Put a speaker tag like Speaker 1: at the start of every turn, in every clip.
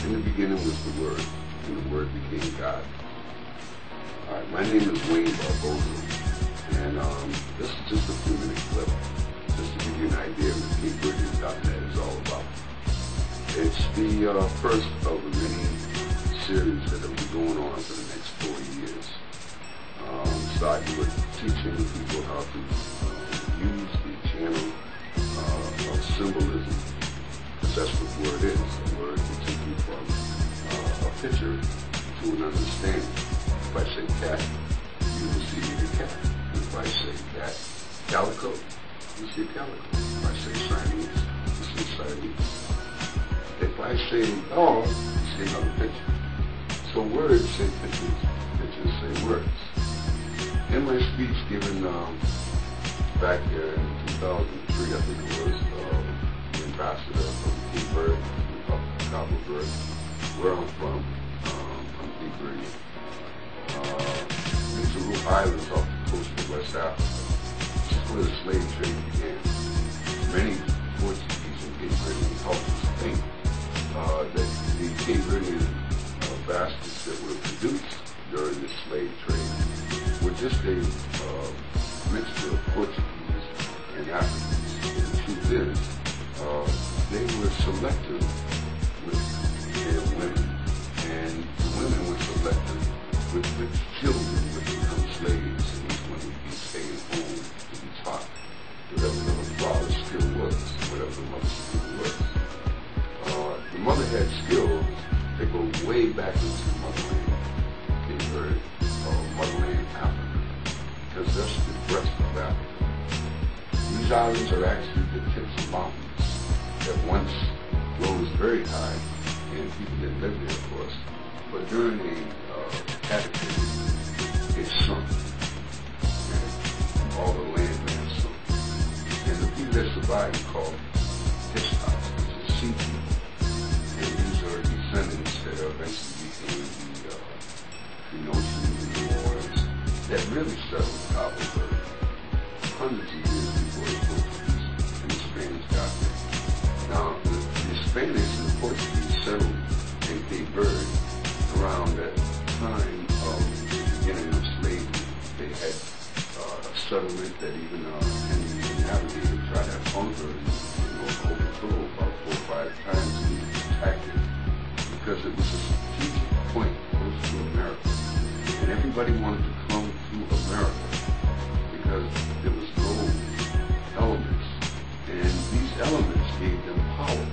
Speaker 1: In the beginning was the Word, and the Word became God. All right, my name is Wayne Barbosa, and this is just a few-minute clip, just to give you an idea of what CapeVerdean.net is all about. It's the first of a mini series that will be going on for the next 4 years. Starting with teaching people how to use the channel of symbolism, because that's what the word is. The word will take you from a picture to an understanding. If I say cat, you will see the cat. If I say cat, calico, you see calico. If I say Siamese, you see Siamese. If I say dog, you see another picture. So words say pictures, pictures say words. In my speech given back in 2003, I think it was, the ambassador from Cape Verde, Cabo Verde, where I'm from Cape Verde. These are little islands off the coast of West Africa. This is where the slave trade began. Many Portuguese and Cape Verdean cultures think that the Cape Verdean baskets that were produced during the slave trade were just a mixture of Portuguese and Africans. And the truth is, they were selective with their women, and the women were selective with the children that become slaves, and these women would be staying home to be taught whatever the father's skill was, whatever the mother's skill was. The mother had skills that go way back into motherland, Cape Verde, motherland Africa, because that's the breast of Africa. These islands are actually the tips of mountains that once rose very high, and people didn't live there, of course, but during a cataclysm, it sunk, and all the land mass sunk. And the people that survived are called Histos, which is sea people. And these are descendants that eventually became the Phoenicians and New Orleans that really settled Cabo Verde hundreds of years before the Portuguese and the Spanish got there. Now, the Spanish and the Portuguese settled in Cape Verde around that time of the beginning of slavery. They had a settlement that even Henry the Navigator tried to conquer and overthrow about 4 or 5 times, and he attacked it because it was a strategic point close to America. And everybody wanted to come to America because there was gold, elements, and these elements gave them power.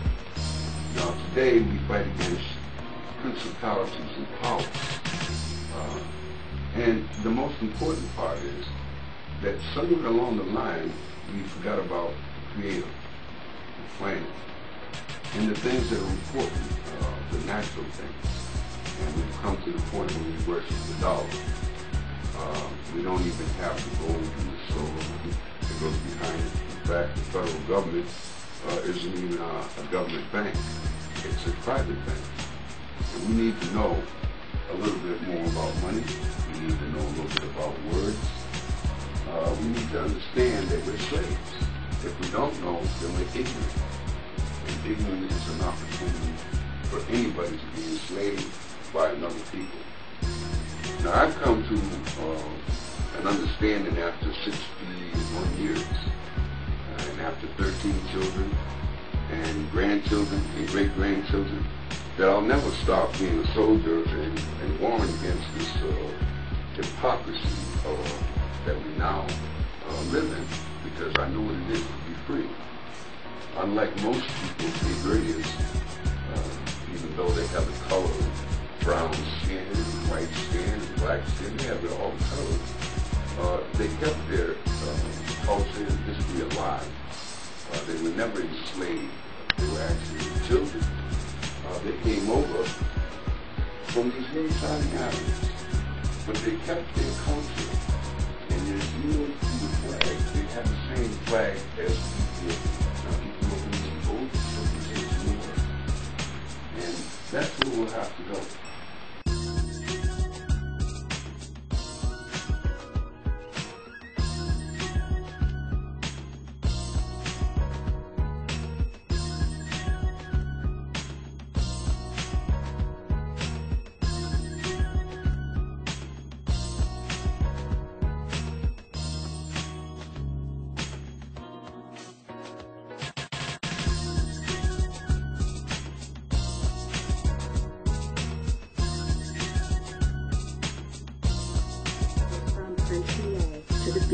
Speaker 1: Now today we fight against principalities and powers. And the most important part is that somewhere along the line we forgot about the Creator, the planet, and the things that are important, the natural things. And we've come to the point where we worship the dollar. We don't even have the gold and the silver that goes behind it. In fact, the federal government isn't even a government bank. It's a private bank. And we need to know a little bit more about money. We need to know a little bit about words. We need to understand that we're slaves. If we don't know, then we're ignorant. And ignorant is an opportunity for anybody to be enslaved by another people. Now I've come to an understanding after 61 years, and after 13 children, and grandchildren, and great-grandchildren, that I'll never stop being a soldier and warring against this hypocrisy that we now live in, because I know what it is to be free. Unlike most people, Cape Verdeans, even though they have the color of brown skin, and white skin, and black skin, they have all the colors. They kept their culture and history alive. They were never enslaved. They were actually children. They came over from these little tiny islands, but they kept their culture. And there's even the flag, they have the same flag as Ethiopia. Now Ethiopia is old civilization war. And that's where we'll have to go.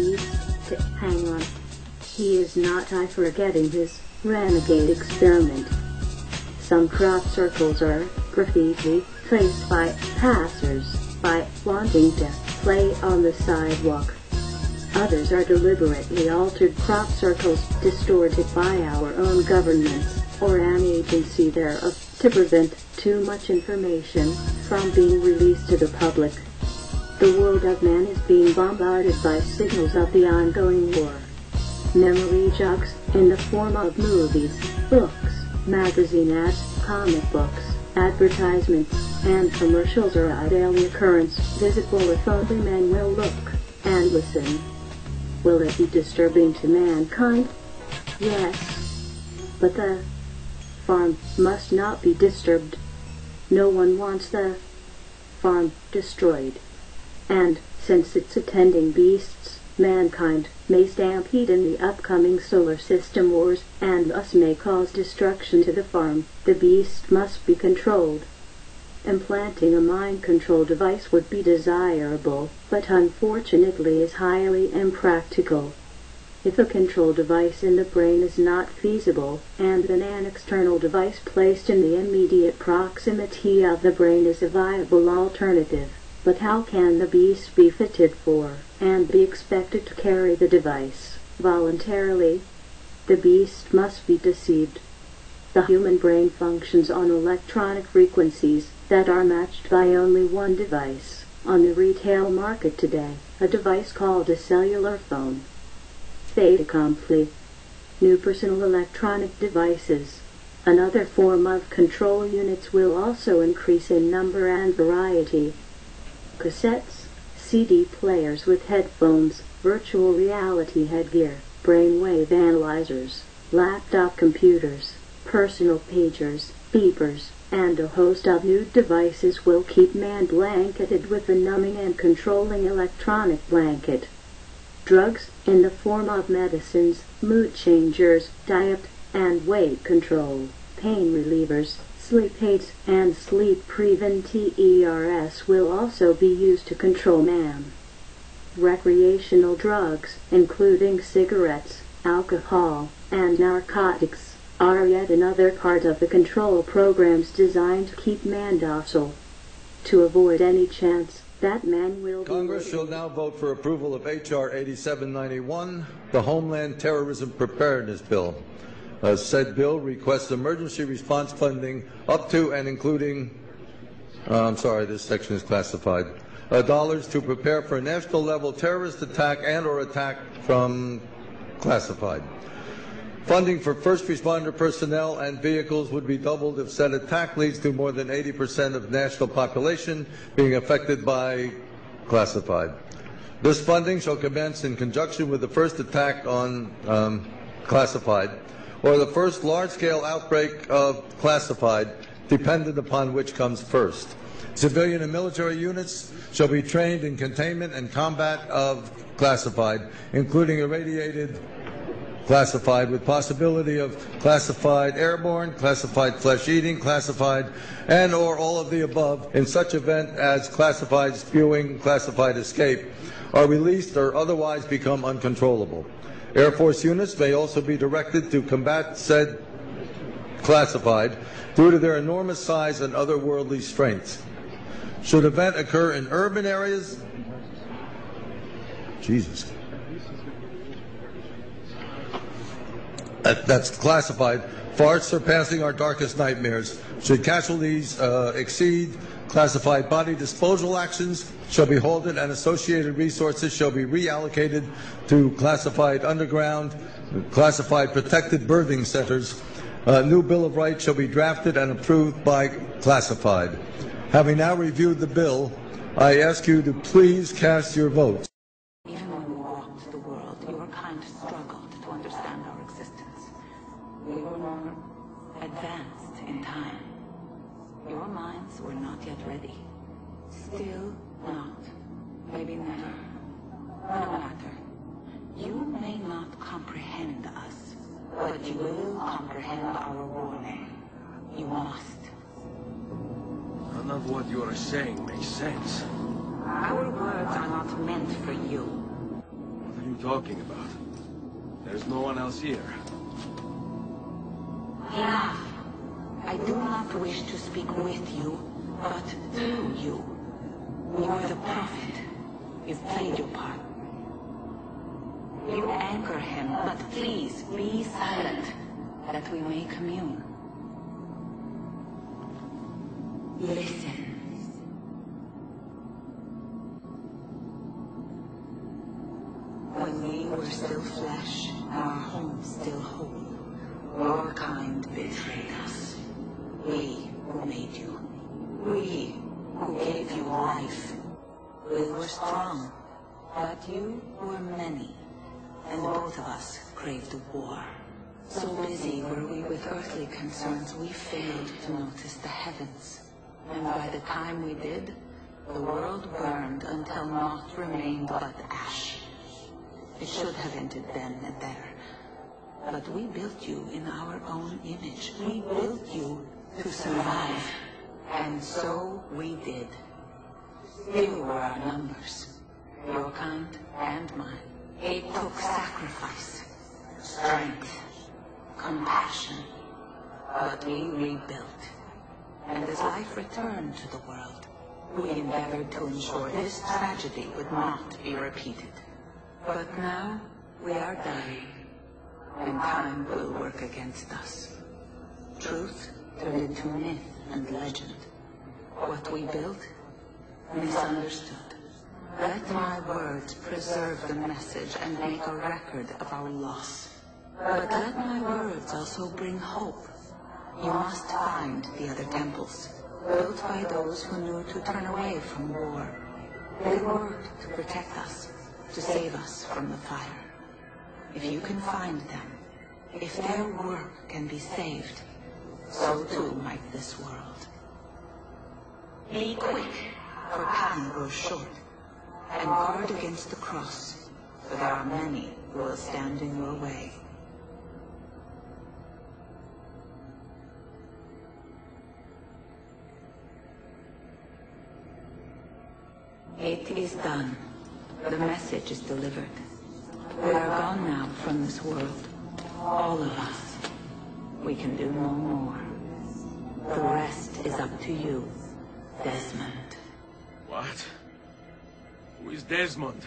Speaker 2: beast. Hang on. He is not forgetting his renegade experiment. Some crop circles are graffiti traced by passers-by wanting to play on the sidewalk. Others are deliberately altered crop circles distorted by our own governments or an agency thereof to prevent too much information from being released to the public. The world of man is being bombarded by signals of the ongoing war. Memory jogs in the form of movies, books, magazine ads, comic books, advertisements, and commercials are a daily occurrence, visible if only men will look and listen. Will it be disturbing to mankind? Yes. But the farm must not be disturbed. No one wants the farm destroyed. And, since it's attending beasts, mankind may stampede in the upcoming solar system wars, and thus may cause destruction to the farm. The beast must be controlled. Implanting a mind control device would be desirable, but unfortunately is highly impractical. If a control device in the brain is not feasible, and then an external device placed in the immediate proximity of the brain is a viable alternative. But how can the beast be fitted for, and be expected to carry the device, voluntarily? The beast must be deceived. The human brain functions on electronic frequencies that are matched by only one device. On the retail market today, a device called a cellular phone. Fait accompli. New personal electronic devices. Another form of control units will also increase in number and variety. Cassettes, CD players with headphones, virtual reality headgear, brainwave analyzers, laptop computers, personal pagers, beepers, and a host of new devices will keep man blanketed with a numbing and controlling electronic blanket. Drugs in the form of medicines, mood changers, diet and weight control, pain relievers, sleep aids, and sleep preventers will also be used to control man. Recreational drugs, including cigarettes, alcohol, and narcotics, are yet another part of the control programs designed to keep man docile. To avoid any chance that man will
Speaker 3: Congress shall now vote for approval of H.R. 8791, the Homeland Terrorism Preparedness Bill. Said bill requests emergency response funding up to and including, this section is classified, dollars to prepare for a national level terrorist attack and or attack from classified. Funding for first responder personnel and vehicles would be doubled if said attack leads to more than 80% of national population being affected by classified. This funding shall commence in conjunction with the first attack on classified, or the first large-scale outbreak of classified, dependent upon which comes first. Civilian and military units shall be trained in containment and combat of classified, including irradiated classified, with possibility of classified airborne, classified flesh-eating, classified, and or all of the above in such event as classified spewing, classified escape, are released or otherwise become uncontrollable. Air Force units may also be directed to combat said classified due to their enormous size and otherworldly strength. Should event occur in urban areas, that's classified, far surpassing our darkest nightmares. Should casualties exceed classified, body disposal actions shall be halted and associated resources shall be reallocated to classified underground, classified protected birthing centers. A new Bill of Rights shall be drafted and approved by classified. Having now reviewed the bill, I ask you to please cast your votes.
Speaker 4: Even when we walked the world, your kind struggled to understand our existence. We were more advanced in time. Your minds were not yet ready. Still not. Maybe never. No matter. You may not comprehend us, but you will comprehend our warning. You must.
Speaker 5: None of what you are saying makes sense.
Speaker 4: Our words are not meant for you.
Speaker 5: What are you talking about? There's no one else here.
Speaker 4: Enough. I do not wish to speak with you, but through you. You are the prophet. You've played your part. You anchor him, but please be silent, that we may commune. Listen. When we were still flesh, our home still whole, your kind betrayed us. We who made you. We who gave you life. We were strong, but you were many, and both of us craved war. So busy were we with earthly concerns, we failed to notice the heavens. And by the time we did, the world burned until naught remained but ash. It should have ended then and there. But we built you in our own image. We built you to survive. And so we did. Few were our numbers, your kind and mine. It took sacrifice, strength, compassion. But we rebuilt. And as life returned to the world, we endeavored to ensure this tragedy would not be repeated. But now we are dying, and time will work against us. Truth turned into myth and legend. What we built, misunderstood. Let my words preserve the message and make a record of our loss. But let my words also bring hope. You must find the other temples, built by those who knew to turn away from war. They worked to protect us, to save us from the fire. If you can find them, if their work can be saved, so too might this world. Be quick, for time grows short, and guard against the cross, for there are many who will stand in your way. It is done. The message is delivered. We are gone now from this world. All of us. We can do no more. The rest is up to you, Desmond.
Speaker 5: What? Who is Desmond?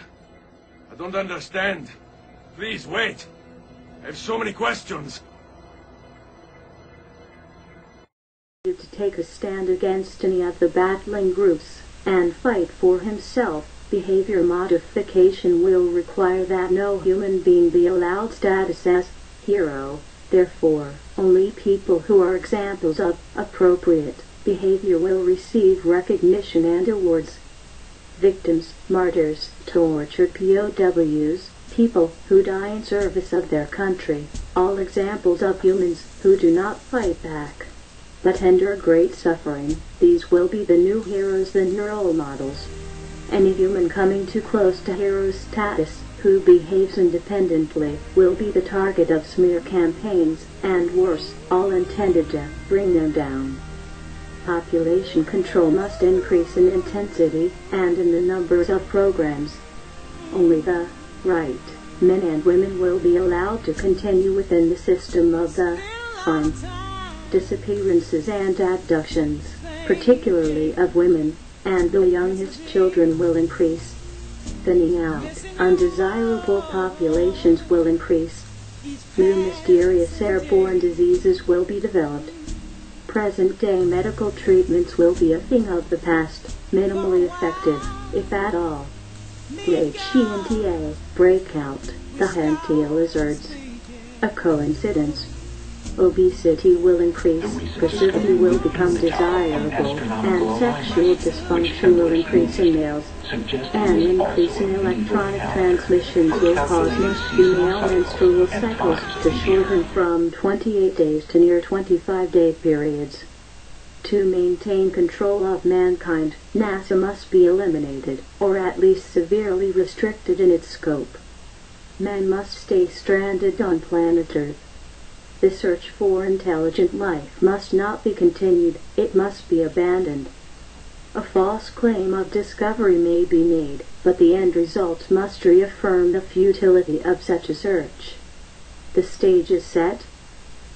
Speaker 5: I don't understand. Please, wait. I have so many questions.
Speaker 2: To take a stand against any of the battling groups and fight for himself. Behavior modification will require that no human being be allowed status as hero. Therefore, only people who are examples of appropriate behavior will receive recognition and awards. Victims, martyrs, tortured POWs, people who die in service of their country, all examples of humans who do not fight back, but endure great suffering. These will be the new heroes and role models. Any human coming too close to hero status, who behaves independently, will be the target of smear campaigns, and worse, all intended to bring them down. Population control must increase in intensity and in the numbers of programs. Only the right men and women will be allowed to continue within the system of the fun. Disappearances and abductions, particularly of women and the youngest children, will increase. Thinning out undesirable populations will increase. New mysterious airborne diseases will be developed. Present-day medical treatments will be a thing of the past, minimally effective, if at all. The HCNTA breakout, the Hentia lizards. A coincidence. Obesity will increase, passivity will become desirable, and sexual dysfunction will increase in males. An increase in electronic transmissions will cause most female menstrual cycles to shorten from 28 days to near 25-day periods. To maintain control of mankind, NASA must be eliminated, or at least severely restricted in its scope. Men must stay stranded on planet Earth. The search for intelligent life must not be continued, it must be abandoned. A false claim of discovery may be made, but the end result must reaffirm the futility of such a search. The stage is set.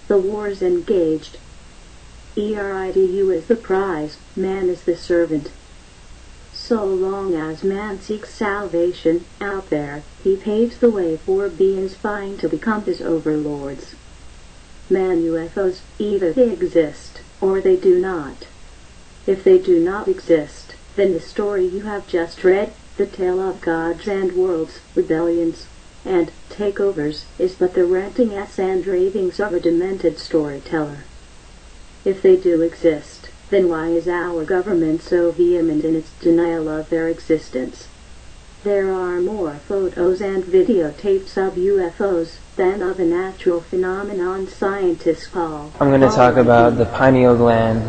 Speaker 2: The war's engaged. Eridu is the prize, man is the servant. So long as man seeks salvation out there, he paves the way for beings vying to become his overlords. Man UFOs, either they exist, or they do not. If they do not exist, then the story you have just read, the tale of gods and worlds, rebellions, and takeovers, is but the rantings and ravings of a demented storyteller. If they do exist, then why is our government so vehement in its denial of their existence? There are more photos and videotapes of UFOs than of a natural phenomenon scientists call.
Speaker 6: I'm going to talk about the pineal gland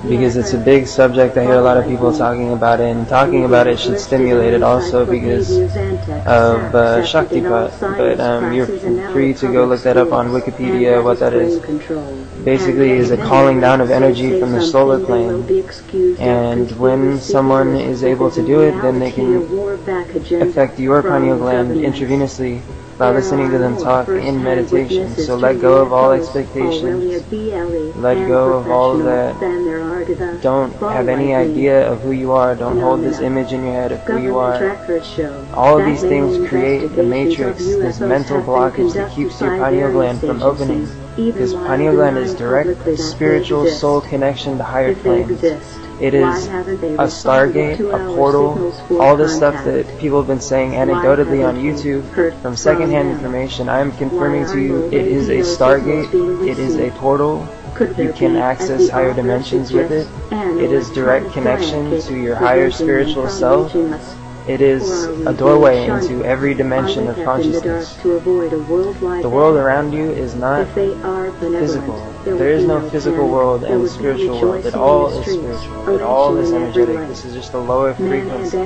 Speaker 6: because it's a big subject. I hear a lot of people talking about it, and talking about it should stimulate it also because of Shaktipat. But you're free to go look that up on Wikipedia, what that is. Basically is a calling down of energy from the solar plane, and when someone is able to do it, then they can affect your pineal gland intravenously by listening to them talk in meditation. So let go of all expectations, let go of all that. Don't have any idea of who you are. Don't hold this image in your head of who you are. All of these things create the matrix, this mental blockage that keeps your pineal gland from opening. This pineal gland is direct spiritual soul connection to higher planes. It is a stargate, a portal, all this stuff that people have been saying anecdotally on YouTube from secondhand information. I am confirming to you, it is a stargate, it is a portal. You can access higher dimensions with it. It is direct connection to your higher spiritual self. It is a doorway into every dimension of consciousness. The world around you is not physical. There is no physical world and spiritual world. It all is spiritual. It all is energetic. This is just a lower frequency,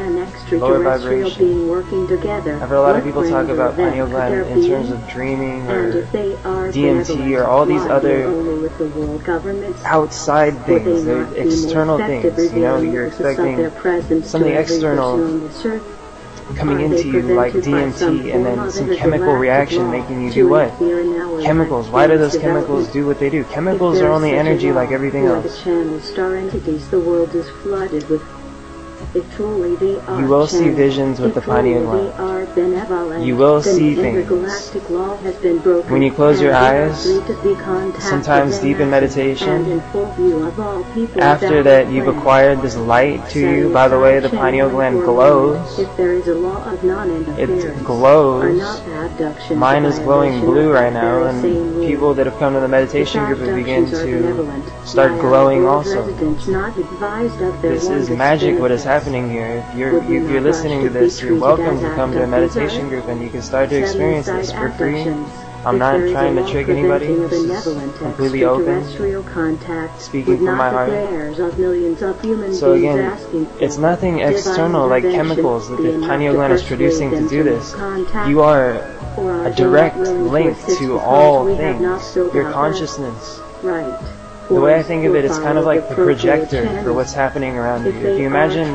Speaker 6: lower vibration. I've heard a lot of people talk about pineal gland in terms of dreaming or DMT or all these other outside things, they're external things. You know, you're expecting something external coming into you like DMT, and then some chemical reaction making you do what? Chemicals. Why do those chemicals do what they do? Chemicals are only energy like everything else. You will see visions with the pineal gland. You will see things. When you close your eyes, sometimes deep in meditation, after that you've acquired this light to you. By the way, the pineal gland glows. It glows. Mine is glowing blue right now, and people that have come to the meditation group have begun to start glowing also. This is magic what is happening here. If you're listening to this, you're welcome to come to a meditation group and you can start to experience this for free. I'm not trying to trick anybody. This is completely open, speaking from my heart. So again, it's nothing external like chemicals that the pineal gland is producing to do this. You are a direct link to all things, your consciousness. The way I think of it, it's kind of like the projector for what's happening around you. If you imagine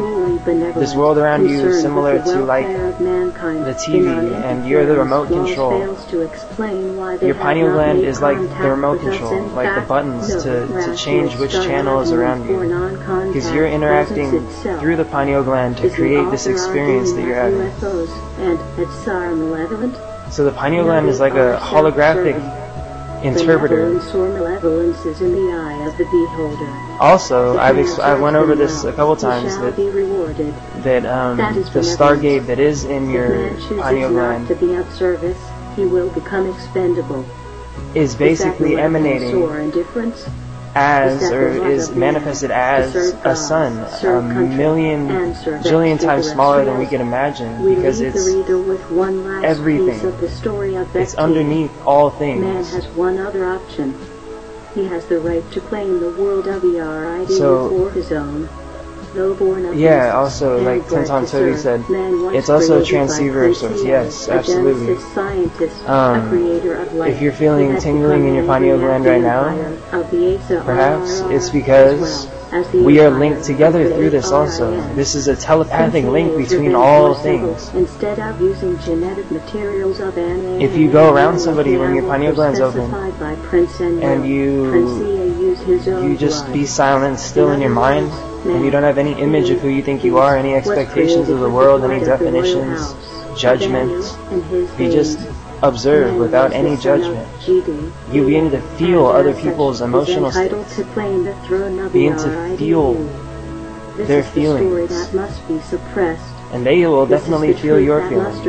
Speaker 6: this world around you is similar to like the TV, and you're the remote control. Your pineal gland is like the remote control, like the buttons to change which channel is around you. Because you're interacting through the pineal gland to create this experience that you're having. So the pineal gland is like a holographic interpreter. Also, I went over this a couple times that the stargate that is in your pineal gland is basically emanating as, or is manifested as, a sun, a million, jillion times smaller than we can imagine, because it's everything. It's underneath all things.
Speaker 2: Man has one other option. He has the right to claim the world of Eridu for his own.
Speaker 6: Yeah, also, like Tinton Toby said, it's also a transceiver source. Yes, absolutely. If you're feeling tingling in your pineal gland right now, perhaps it's because
Speaker 2: as the
Speaker 6: we are
Speaker 2: empire
Speaker 6: linked together
Speaker 2: of the
Speaker 6: through this also.
Speaker 2: ARIN.
Speaker 6: This is a telepathic link
Speaker 2: Continues
Speaker 6: between
Speaker 2: to
Speaker 6: all
Speaker 2: be more simple.
Speaker 6: things.
Speaker 2: Instead of using genetic materials of an
Speaker 6: If you go around somebody when your pineal gland's open,
Speaker 2: by Prince
Speaker 6: and you just be silent, still in your mind, and you don't have any image of who you think you are, any expectations of the world, any definitions, judgments, you just observe without any judgment. You begin to feel other people's emotional states. Begin to feel their feelings. And they will definitely feel your feelings.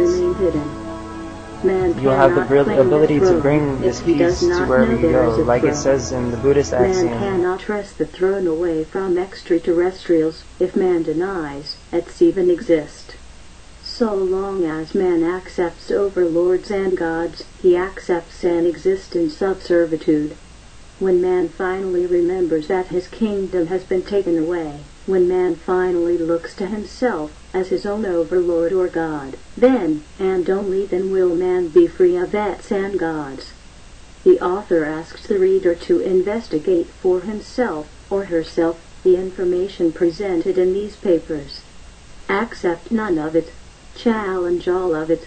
Speaker 6: You'll have the ability to bring this peace to wherever you go, like it says in the Buddhist axiom.
Speaker 2: Man cannot wrest the throne away from extraterrestrials if man denies it's even exist. So long as man accepts overlords and gods, he accepts an existence of servitude. When man finally remembers that his kingdom has been taken away, when man finally looks to himself as his own overlord or god, then, and only then, will man be free of vets and gods. The author asks the reader to investigate for himself or herself the information presented in these papers. Accept none of it. Challenge all of it.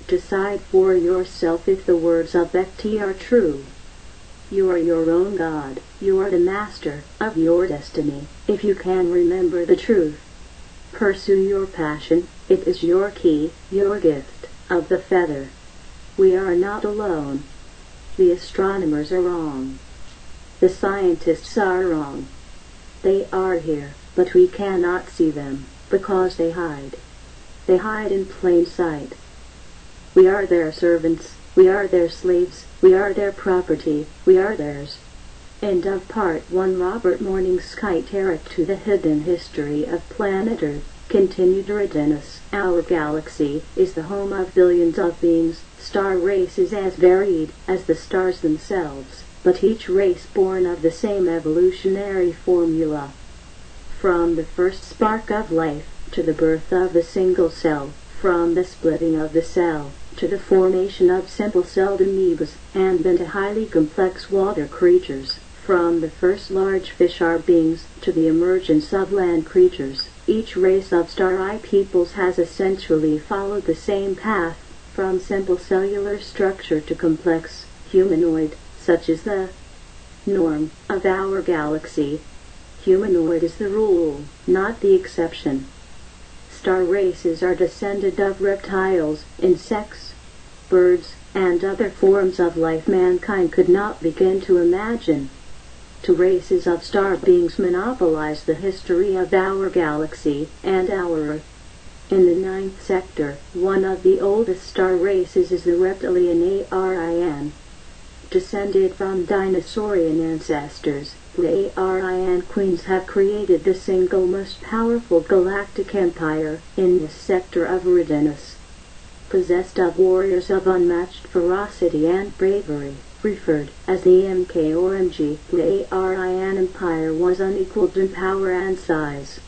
Speaker 2: Decide for yourself if the words of Bhakti are true. You are your own God. You are the master of your destiny, if you can remember the truth. Pursue your passion. It is your key, your gift of the feather. We are not alone. The astronomers are wrong. The scientists are wrong. They are here, but we cannot see them, because they hide. They hide in plain sight. We are their servants. We are their slaves. We are their property. We are theirs. End of Part 1. Robert Morning's Sky Terra to the Hidden History of Planet Earth. Continued Readiness. Our galaxy is the home of billions of beings, star races as varied as the stars themselves, but each race born of the same evolutionary formula. From the first spark of life to the birth of the single cell, from the splitting of the cell to the formation of simple-celled amoebas, and then to highly complex water creatures, from the first large fish are beings to the emergence of land creatures. Each race of star-eye peoples has essentially followed the same path, from simple cellular structure to complex humanoid, such is the norm of our galaxy. Humanoid is the rule, not the exception. Star races are descended of reptiles, insects, birds, and other forms of life mankind could not begin to imagine. Two races of star beings monopolize the history of our galaxy and our Earth. In the 9th sector, one of the oldest star races is the reptilian ARIN. Descended from dinosaurian ancestors, the ARIN queens have created the single most powerful galactic empire in this sector of readiness. Possessed of warriors of unmatched ferocity and bravery, referred as the MK or MG, the ARIN empire was unequaled in power and size.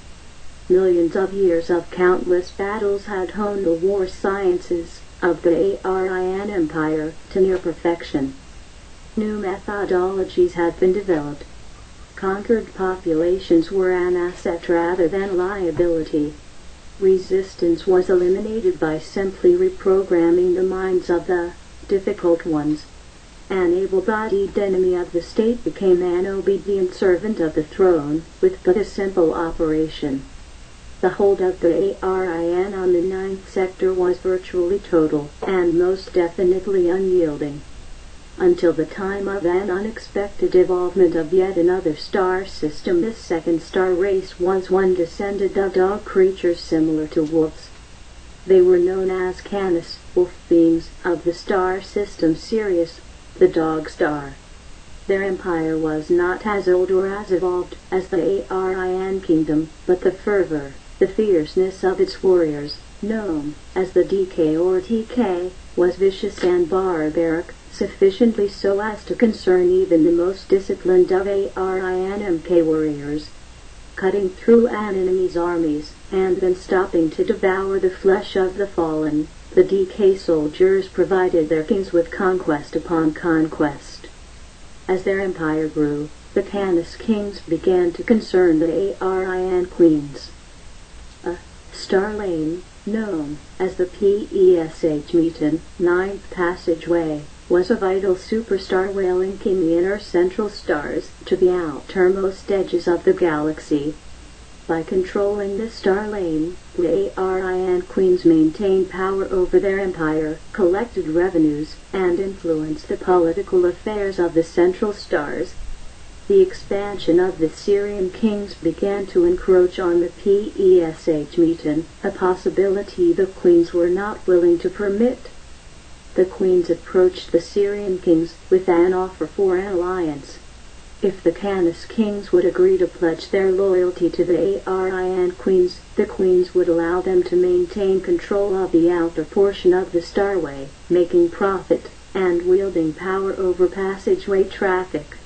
Speaker 2: Millions of years of countless battles had honed the war sciences of the ARIN empire to near perfection. New methodologies had been developed. Conquered populations were an asset rather than a liability. Resistance was eliminated by simply reprogramming the minds of the difficult ones. An able-bodied enemy of the state became an obedient servant of the throne, with but a simple operation. The hold of the ARIN on the 9th sector was virtually total, and most definitely unyielding. Until the time of an unexpected evolvement of yet another star system, this second star race was one descended of dog creatures similar to wolves. They were known as Canis, wolf beings, of the star system Sirius, the dog star. Their empire was not as old or as evolved as the ARIN kingdom, but the fervor, the fierceness of its warriors, known as the DK or TK, was vicious and barbaric, sufficiently so as to concern even the most disciplined of ARIN MK warriors. Cutting through an enemy's armies, and then stopping to devour the flesh of the fallen, the DK soldiers provided their kings with conquest upon conquest. As their empire grew, the Canis kings began to concern the Arian queens. A star lane, known as the PESH Meton Ninth Passageway, was a vital superstar way linking the inner central stars to the outermost edges of the galaxy. By controlling this star lane, the Arian queens maintained power over their empire, collected revenues, and influenced the political affairs of the central stars. The expansion of the Syrian kings began to encroach on the PESH Meton, a possibility the queens were not willing to permit. The queens approached the Syrian kings with an offer for an alliance. If the Canis kings would agree to pledge their loyalty to the Arian queens, the queens would allow them to maintain control of the outer portion of the starway, making profit, and wielding power over passageway traffic.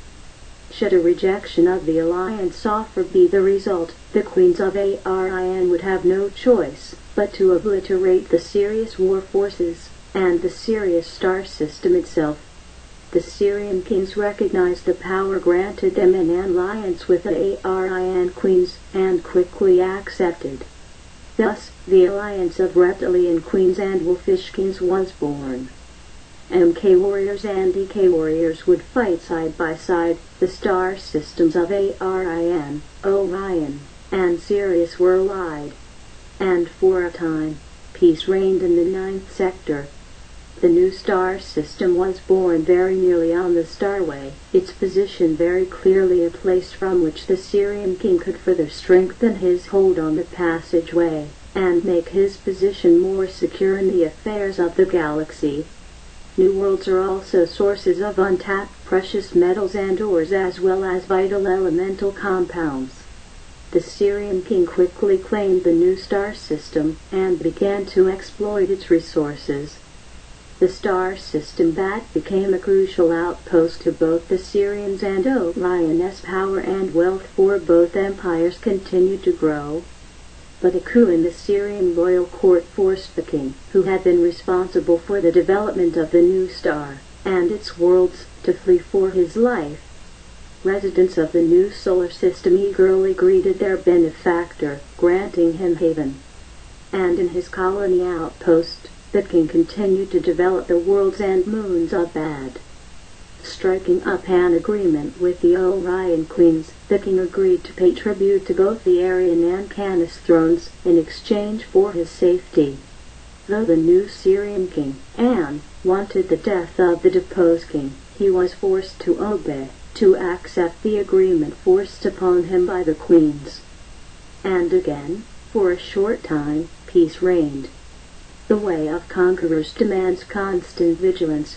Speaker 2: Should a rejection of the alliance offer be the result, the queens of Arian would have no choice but to obliterate the Sirius war forces and the Sirius star system itself. The Syrian kings recognized the power granted them in an alliance with the Arian queens and quickly accepted. Thus, the alliance of reptilian queens and wolfish kings was born. MK warriors and DK warriors would fight side by side. The star systems of Arian, Orion, and Sirius were allied. And for a time, peace reigned in the ninth sector. The new star system was born very nearly on the starway, its position very clearly a place from which the Syrian king could further strengthen his hold on the passageway, and make his position more secure in the affairs of the galaxy. New worlds are also sources of untapped precious metals and ores as well as vital elemental compounds. The Syrian king quickly claimed the new star system and began to exploit its resources. The star system bat became a crucial outpost to both the Syrians and Orion's power and wealth for both empires continued to grow. But a coup in the Syrian royal court forced the king, who had been responsible for the development of the new star and its worlds, to flee for his life. Residents of the new solar system eagerly greeted their benefactor, granting him haven. And in his colony outpost, the king continued to develop the worlds and moons of Bad. Striking up an agreement with the Orion queens, the king agreed to pay tribute to both the Aryan and Canis thrones in exchange for his safety. Though the new Syrian king, An, wanted the death of the deposed king, he was forced to obey, to accept the agreement forced upon him by the queens. And again, for a short time, peace reigned. The way of conquerors demands constant vigilance.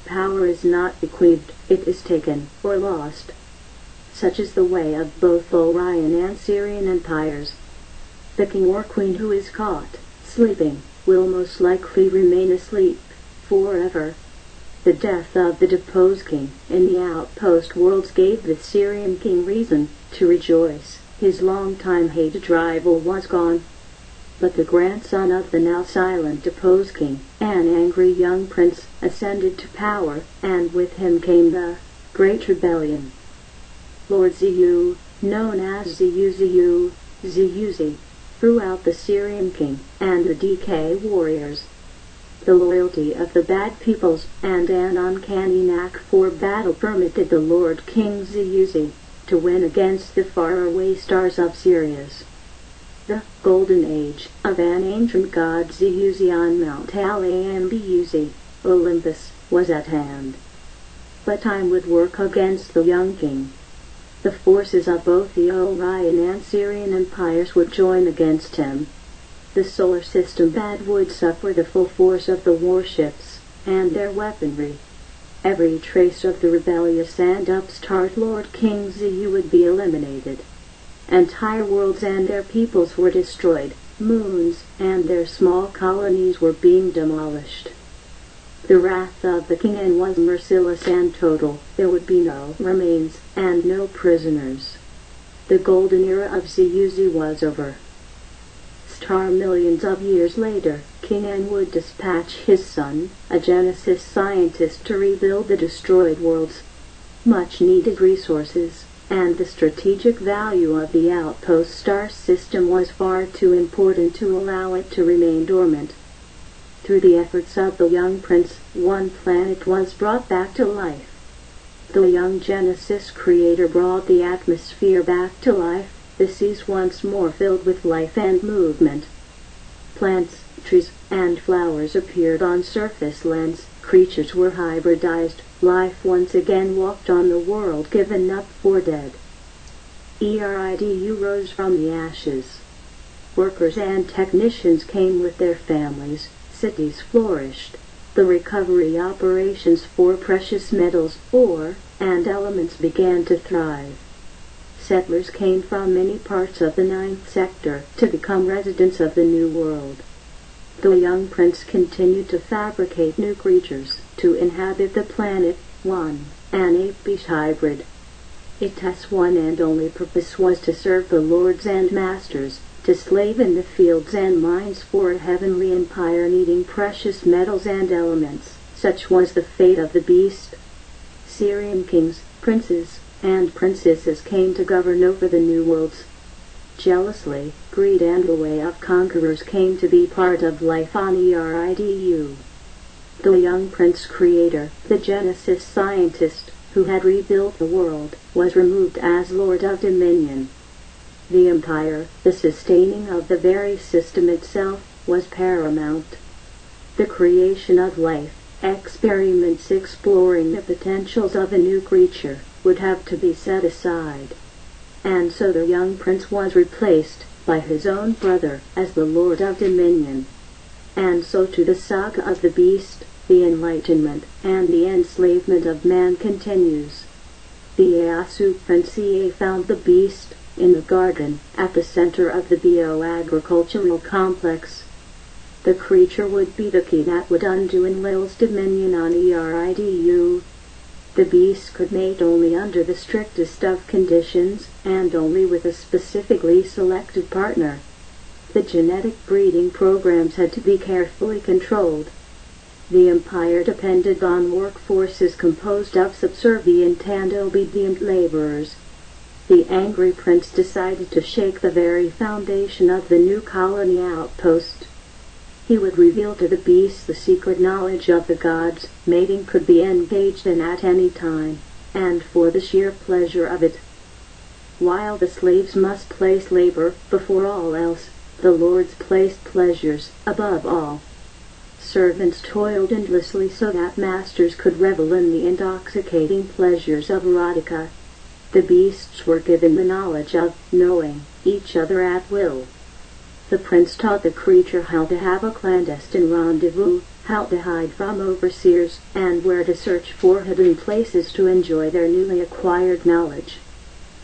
Speaker 2: Power is not bequeathed, it is taken, or lost. Such is the way of both Orion and Syrian empires. The king or queen who is caught sleeping will most likely remain asleep forever. The death of the deposed king in the outpost worlds gave the Syrian king reason to rejoice. His long-time hated rival was gone. But the grandson of the now silent deposed king, an angry young prince, ascended to power, and with him came the Great Rebellion. Lord Ziyu, known as Ziyuzi, threw out the Syrian king and the DK warriors. The loyalty of the bad peoples and an uncanny knack for battle permitted the Lord King Ziyuzi to win against the faraway stars of Sirius. The golden age of an ancient god Ziyuzi on Mount Alambuzi, Olympus, was at hand. But time would work against the young king. The forces of both the Orion and Syrian empires would join against him. The solar system bad would suffer the full force of the warships and their weaponry. Every trace of the rebellious and upstart Lord King Ziyu would be eliminated. Entire worlds and their peoples were destroyed. Moons and their small colonies were being demolished. The wrath of the king was merciless and total. There would be no remains and no prisoners. The golden era of Ziyuzi was over. Millions of years later, King An would dispatch his son, a Genesis scientist, to rebuild the destroyed worlds. much-needed resources, and the strategic value of the outpost star system was far too important to allow it to remain dormant. Through the efforts of the young prince, one planet was brought back to life. The young Genesis creator brought the atmosphere back to life, the seas once more filled with life and movement. Plants, trees, and flowers appeared on surface lands, creatures were hybridized, life once again walked on the world given up for dead. ERIDU rose from the ashes. Workers and technicians came with their families, cities flourished. The recovery operations for precious metals, ore, and elements began to thrive. Settlers came from many parts of the Ninth Sector to become residents of the New World. The young prince continued to fabricate new creatures to inhabit the planet, one, an ape-beast hybrid. Its one and only purpose was to serve the lords and masters, to slave in the fields and mines for a heavenly empire needing precious metals and elements. Such was the fate of the beast. Syrian kings, princes, and princesses came to govern over the new worlds. Jealously, greed and the way of conquerors came to be part of life on ERIDU. The young prince creator, the Genesis scientist, who had rebuilt the world, was removed as Lord of Dominion. The empire, the sustaining of the very system itself, was paramount. The creation of life, experiments exploring the potentials of a new creature, would have to be set aside. And so the young prince was replaced by his own brother as the Lord of Dominion. And so to the saga of the beast, the enlightenment and the enslavement of man continues. The Ieyasu Prince found the beast in the garden at the center of the bioagricultural complex. The creature would be the key that would undo Enlil's dominion on ERIDU. The beast could mate only under the strictest of conditions, and only with a specifically selected partner. The genetic breeding programs had to be carefully controlled. The empire depended on workforces composed of subservient and obedient laborers. The angry prince decided to shake the very foundation of the new colony outpost. He would reveal to the beast the secret knowledge of the gods. Mating could be engaged in at any time, and for the sheer pleasure of it. While the slaves must place labor before all else, the lords placed pleasures above all. Servants toiled endlessly so that masters could revel in the intoxicating pleasures of erotica. The beasts were given the knowledge of knowing each other at will. The prince taught the creature how to have a clandestine rendezvous, how to hide from overseers, and where to search for hidden places to enjoy their newly acquired knowledge.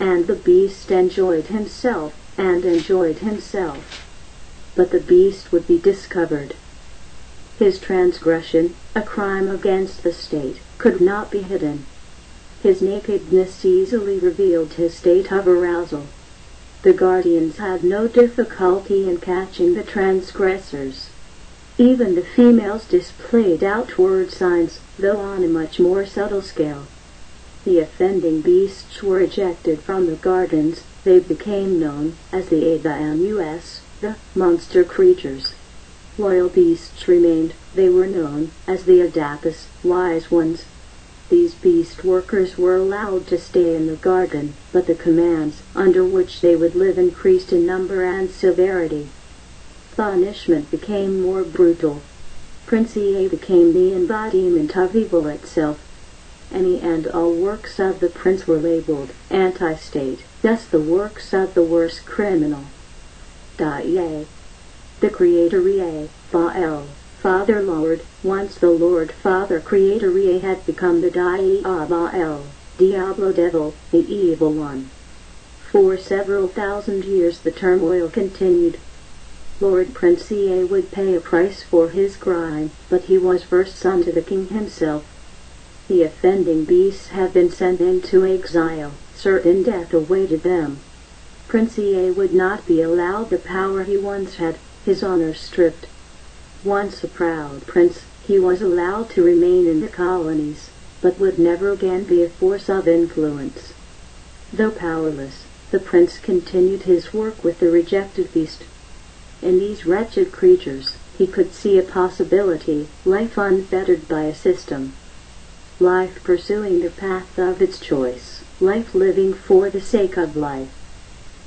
Speaker 2: And the beast enjoyed himself, and enjoyed himself. But the beast would be discovered. His transgression, a crime against the state, could not be hidden. His nakedness easily revealed his state of arousal. The guardians had no difficulty in catching the transgressors. Even the females displayed outward signs, though on a much more subtle scale. The offending beasts were ejected from the gardens. They became known as the ADAMUS, the monster creatures. Loyal beasts remained. They were known as the Adapus, wise ones. These beast workers were allowed to stay in the garden, but the commands under which they would live increased in number and severity. Punishment became more brutal. Prince Ea became the embodiment of evil itself. Any and all works of the prince were labeled anti-state, thus the works of the worst criminal. Ea. The Creator Ea, Baal, Father Lord. Once the Lord Father Creator Ea had become the Dai Baal, Diablo Devil, the Evil One. For several thousand years the turmoil continued. Lord Prince Ea would pay a price for his crime, but he was first son to the king himself. The offending beasts had been sent into exile. Certain death awaited them. Prince Ea would not be allowed the power he once had, his honor stripped. Once a proud prince, he was allowed to remain in the colonies. but would never again be a force of influence. Though powerless, the prince continued his work with the rejected beast. In these wretched creatures, he could see a possibility, life unfettered by a system. Life pursuing the path of its choice, life living for the sake of life.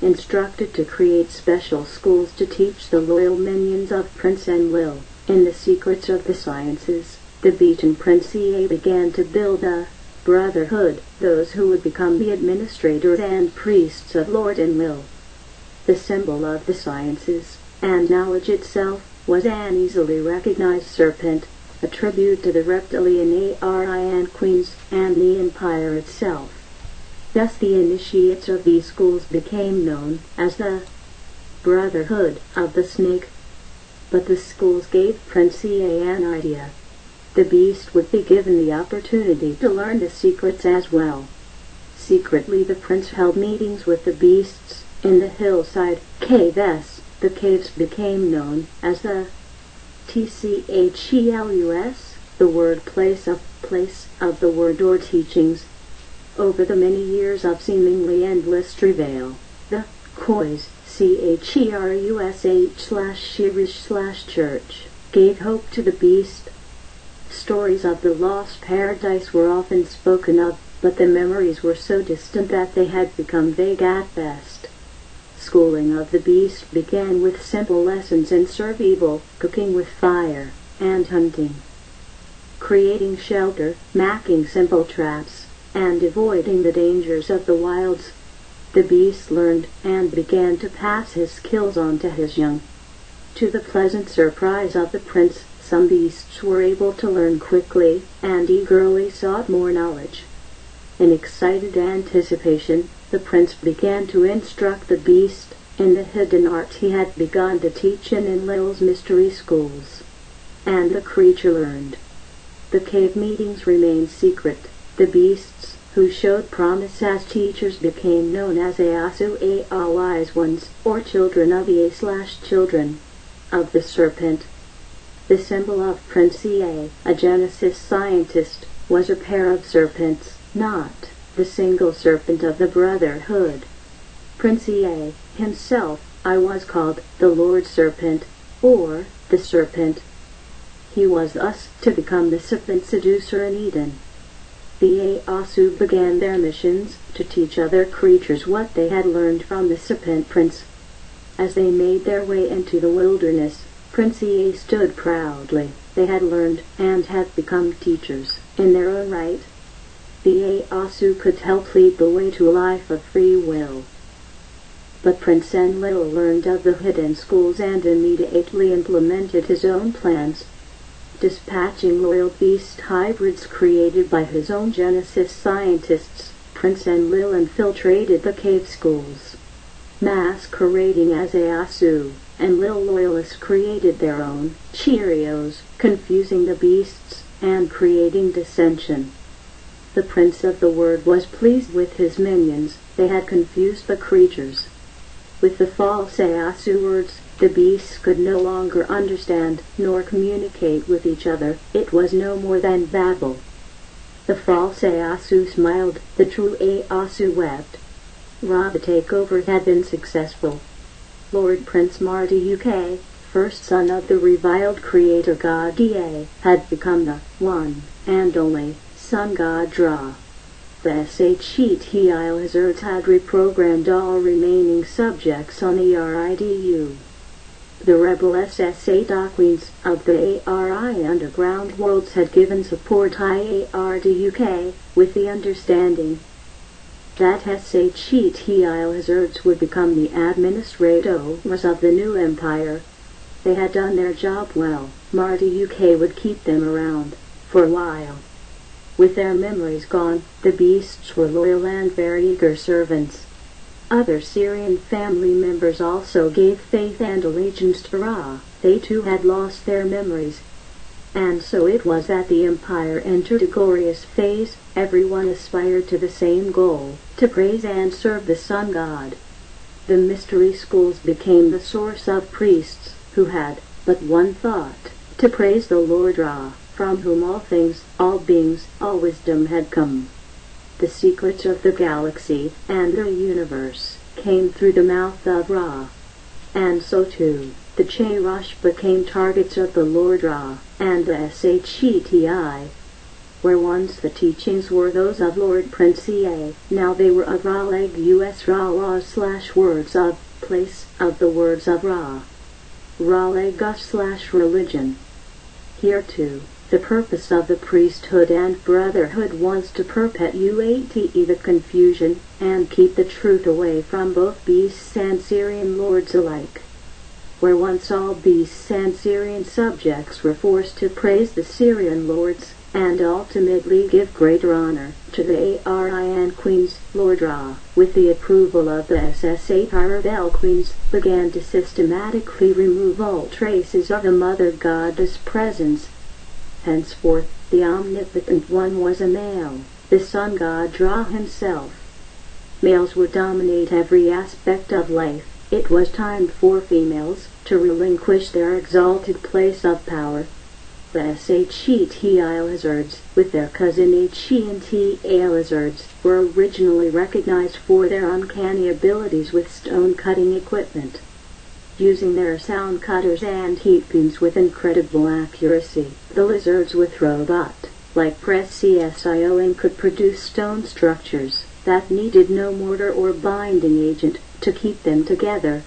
Speaker 2: Instructed to create special schools to teach the loyal minions of Prince Enlil, in the secrets of the sciences, the beaten Prince EA began to build a brotherhood, those who would become the administrators and priests of Lord Enlil. The symbol of the sciences, and knowledge itself, was an easily recognized serpent, a tribute to the reptilian Aryan queens and the empire itself. Thus the initiates of these schools became known as the Brotherhood of the Snake. But the schools gave Prince EA an idea. The beast would be given the opportunity to learn the secrets as well. Secretly the prince held meetings with the beasts in the hillside caves. The caves became known as the TCHELUS, the word place of the word or teachings. Over the many years of seemingly endless travail, the Kois, CHERUSH/Shirish/church, gave hope to the beast. Stories of the lost paradise were often spoken of, but the memories were so distant that they had become vague at best. Schooling of the beast began with simple lessons in survival, cooking with fire, and hunting. Creating shelter, making simple traps, and avoiding the dangers of the wilds. The beast learned and began to pass his skills on to his young. To the pleasant surprise of the prince, some beasts were able to learn quickly and eagerly sought more knowledge. In excited anticipation, the prince began to instruct the beast in the hidden art he had begun to teach in Enlil's mystery schools. And the creature learned. The cave meetings remained secret. The beasts, who showed promise as teachers, became known as Easu wise ones, or children of Ea/children of the serpent. The symbol of Prince Ea, a Genesis scientist, was a pair of serpents, not the single serpent of the Brotherhood. Prince Ea himself, I was called the Lord Serpent, or the Serpent. He was thus to become the serpent seducer in Eden. The Easu began their missions to teach other creatures what they had learned from the Serpent Prince. As they made their way into the wilderness, Prince Ea stood proudly. They had learned and had become teachers in their own right. The Easu could help lead the way to a life of free will. But Prince Enlil learned of the hidden schools and immediately implemented his own plans. Dispatching loyal beast hybrids created by his own Genesis scientists, Prince Enlil infiltrated the cave schools. Masquerading as Easu, Enlil loyalists created their own Cheerios, confusing the beasts and creating dissension. The Prince of the Word was pleased with his minions. They had confused the creatures. With the false Easu words, the beasts could no longer understand nor communicate with each other. It was no more than babble. The false Easu smiled, the true Easu wept. The takeover had been successful. Lord Prince Marty UK, first son of the reviled creator god Ea, had become the one and only sun god Ra. The SHETIL Hazards had reprogrammed all remaining subjects on ERIDU. The rebel SSA queens of the ARI underground worlds had given support IARDUK with the understanding that SHETIL Hazards would become the administrators of the new empire. They had done their job well. Marty UK would keep them around for a while. With their memories gone, the beasts were loyal and very eager servants. Other Syrian family members also gave faith and allegiance to Ra. They too had lost their memories. And so it was that the empire entered a glorious phase. Everyone aspired to the same goal, to praise and serve the sun god. The mystery schools became the source of priests who had but one thought, to praise the Lord Ra. from whom all things, all beings, all wisdom had come. The secrets of the galaxy and the universe came through the mouth of Ra. And so too, the Cherosh became targets of the Lord Ra, and the Sheti. Where once the teachings were those of Lord Prince Ea, now they were of Ra-leg US Ra/words of, place of the words of Ra. Ra-leg/religion. Here too, the purpose of the priesthood and brotherhood was to perpetuate the confusion, and keep the truth away from both beasts and Syrian lords alike. Where once all beasts and Syrian subjects were forced to praise the Syrian lords, and ultimately give greater honor to the Aryan queens, Lord Ra, with the approval of the Rebel queens, began to systematically remove all traces of the Mother Goddess' presence. Henceforth, the Omnipotent One was a male, the Sun God Ra himself. Males would dominate every aspect of life. It was time for females to relinquish their exalted place of power. The Sheti lizards, with their cousin Henta lizards, were originally recognized for their uncanny abilities with stone-cutting equipment. Using their sound cutters and heat beams with incredible accuracy, the lizards with robot-like precision could produce stone structures that needed no mortar or binding agent to keep them together.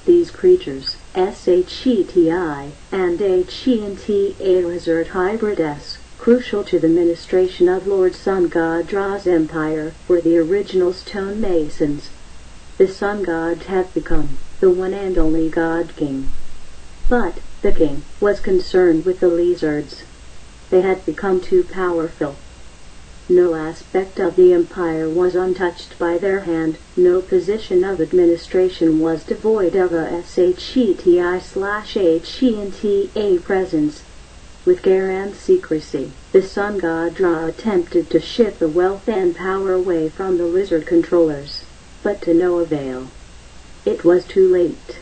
Speaker 2: These creatures, Sheti and Henta lizard hybrids, crucial to the ministration of Lord Sun God Ra's empire, were the original stone masons. The Sun God had become the one and only God King. But the king was concerned with the lizards. They had become too powerful. No aspect of the empire was untouched by their hand, no position of administration was devoid of a Sheti/Henta presence. With care and secrecy, the Sun God Ra attempted to shift the wealth and power away from the lizard controllers, but to no avail. It was too late.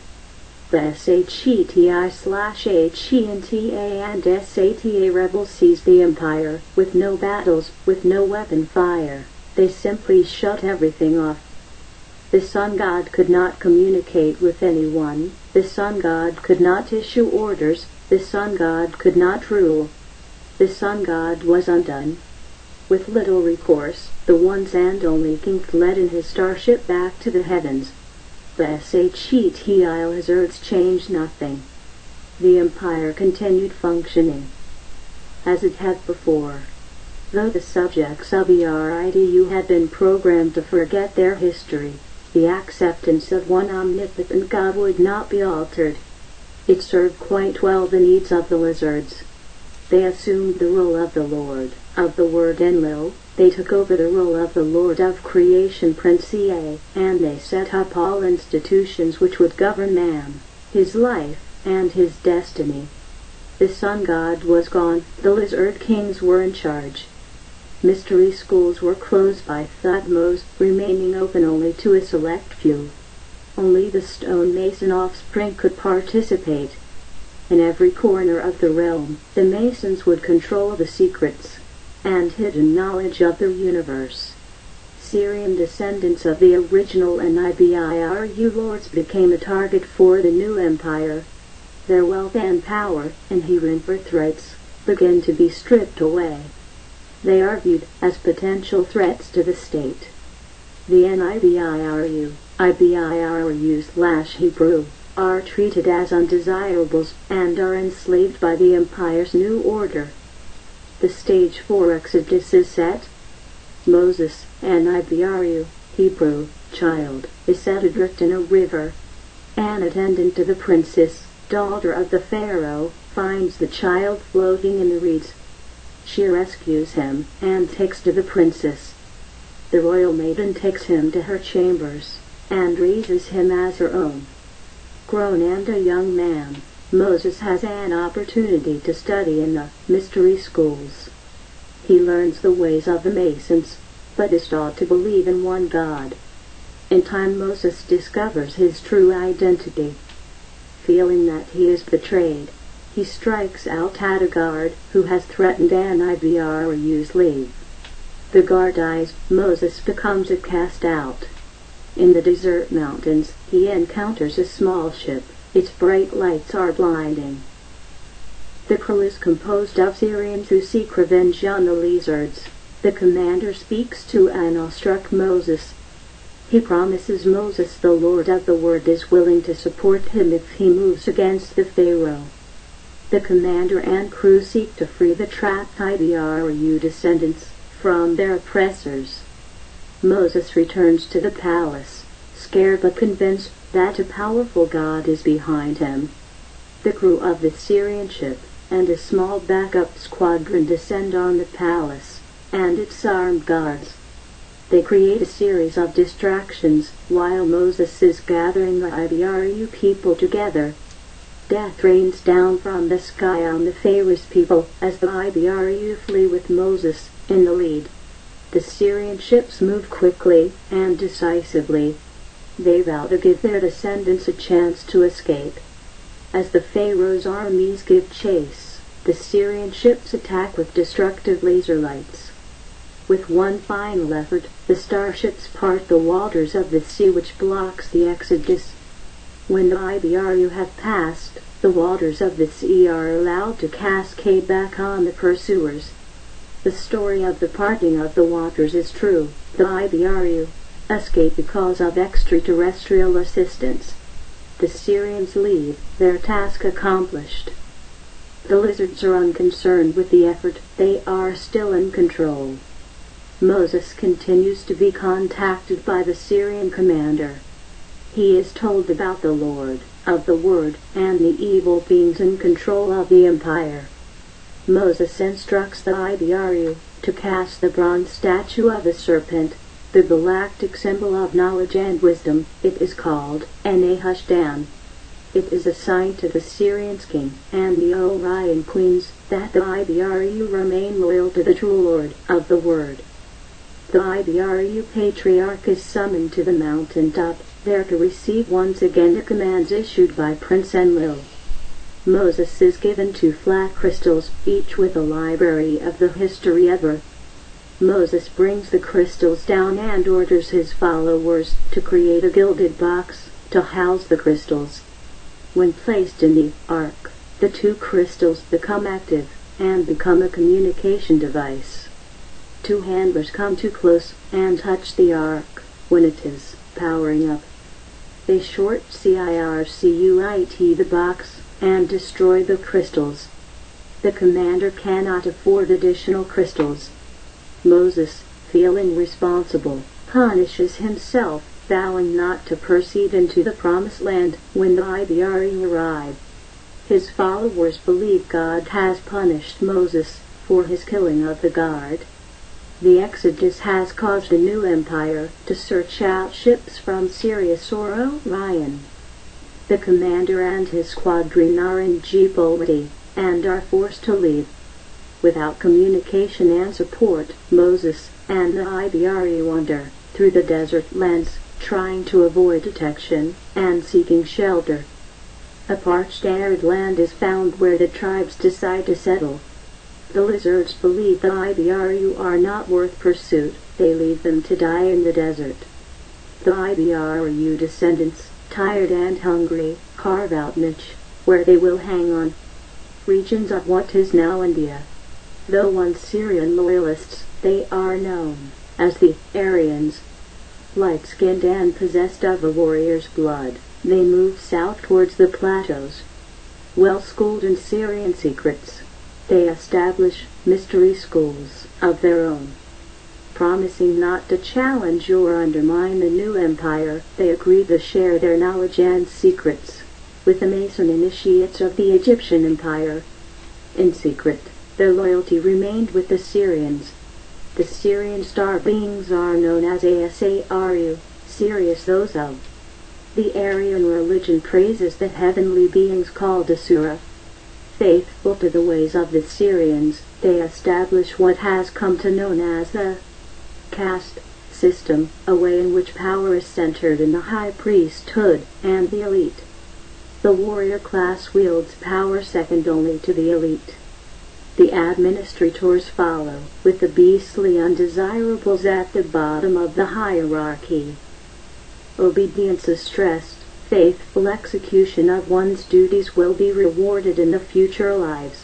Speaker 2: The Sheti/Henta and Sata rebels seized the empire, with no battles, with no weapon fire. They simply shut everything off. The Sun God could not communicate with anyone. The Sun God could not issue orders. The Sun God could not rule. The Sun God was undone. With little recourse, the once and only king fled in his starship back to the heavens. The Sheti lizards changed nothing. The empire continued functioning as it had before. Though the subjects of ERIDU had been programmed to forget their history, the acceptance of one omnipotent God would not be altered. It served quite well the needs of the lizards. They assumed the role of the Lord of the Word Enlil. They took over the role of the Lord of Creation Prince Ea, and they set up all institutions which would govern man, his life, and his destiny. The Sun God was gone. The lizard kings were in charge. Mystery schools were closed by Thutmose, remaining open only to a select few. Only the stonemason offspring could participate. In every corner of the realm, the Masons would control the secrets and hidden knowledge of the universe. Syrian descendants of the original Nibiru lords became a target for the new empire. Their wealth and power, inherent birthrights, began to be stripped away. They are viewed as potential threats to the state. The Nibiru/Hebrew, are treated as undesirables and are enslaved by the empire's new order. The stage for Exodus is set. Moses, an Nibiru, Hebrew, child, is set adrift in a river. An attendant to the princess, daughter of the pharaoh, finds the child floating in the reeds. She rescues him and takes to the princess. The royal maiden takes him to her chambers and raises him as her own. Grown and a young man, Moses has an opportunity to study in the mystery schools. He learns the ways of the Masons, but is taught to believe in one God. In time, Moses discovers his true identity. Feeling that he is betrayed, he strikes out at a guard who has threatened an IBRU's leave. The guard dies. Moses becomes cast out. In the desert mountains, he encounters a small ship. Its bright lights are blinding. The crew is composed of Syrians who seek revenge on the lizards. The commander speaks to an awestruck Moses. He promises Moses the Lord of the Word is willing to support him if he moves against the Pharaoh. The commander and crew seek to free the trapped IBRU descendants from their oppressors. Moses returns to the palace, scared but convinced that a powerful God is behind him. The crew of the Syrian ship and a small backup squadron descend on the palace and its armed guards. They create a series of distractions while Moses is gathering the IBRU people together. Death rains down from the sky on the Pharaoh's people as the IBRU flee with Moses in the lead. The Syrian ships move quickly and decisively. They vow to give their descendants a chance to escape. As the Pharaoh's armies give chase, the Syrian ships attack with destructive laser lights. With one final effort, the starships part the waters of the sea which blocks the exodus. When the IBRU have passed, the waters of the sea are allowed to cascade back on the pursuers. The story of the parting of the waters is true. The IBRU escape because of extraterrestrial assistance. The Syrians leave, their task accomplished. The lizards are unconcerned with the effort, they are still in control. Moses continues to be contacted by the Syrian commander. He is told about the Lord of the Word and the evil beings in control of the empire. Moses instructs the IBRU to cast the bronze statue of the serpent, the galactic symbol of knowledge and wisdom. It is called Nehushtan. It is a sign to the Syrians' king and the Orion queens that the IBRU remain loyal to the true Lord of the Word. The IBRU patriarch is summoned to the mountaintop, there to receive once again the commands issued by Prince Enlil. Moses is given 2 flat crystals, each with a library of the history of Earth. Moses brings the crystals down and orders his followers to create a gilded box to house the crystals. When placed in the ark, the 2 crystals become active and become a communication device. 2 handlers come too close and touch the ark when it is powering up. They short-circuit the box and destroy the crystals. The commander cannot afford additional crystals. Moses, feeling responsible, punishes himself, vowing not to proceed into the promised land when the IBRU arrive. His followers believe God has punished Moses for his killing of the guard. The Exodus has caused a new empire to search out ships from Sirius or Orion. The commander and his squadron are in jeopardy and are forced to leave. Without communication and support, Moses and the IBRU wander through the desert lands, trying to avoid detection and seeking shelter. A parched arid land is found where the tribes decide to settle. The lizards believe the IBRU are not worth pursuit. They leave them to die in the desert. The IBRU descendants, tired and hungry, carve out niche where they will hang on. Regions of what is now India. Though once Syrian loyalists, they are known as the Aryans. Light-skinned and possessed of a warrior's blood, they move south towards the plateaus. Well-schooled in Syrian secrets, they establish mystery schools of their own. Promising not to challenge or undermine the new empire, they agree to share their knowledge and secrets with the Mason initiates of the Egyptian empire. In secret, their loyalty remained with the Syrians. The Syrian star beings are known as Asaru, Sirius those of. The Aryan religion praises the heavenly beings called Asura. Faithful to the ways of the Syrians, they establish what has come to known as the caste system, a way in which power is centered in the high priesthood and the elite. The warrior class wields power second only to the elite. The administrators follow, with the beastly undesirables at the bottom of the hierarchy. Obedience is stressed. Faithful execution of one's duties will be rewarded in the future lives.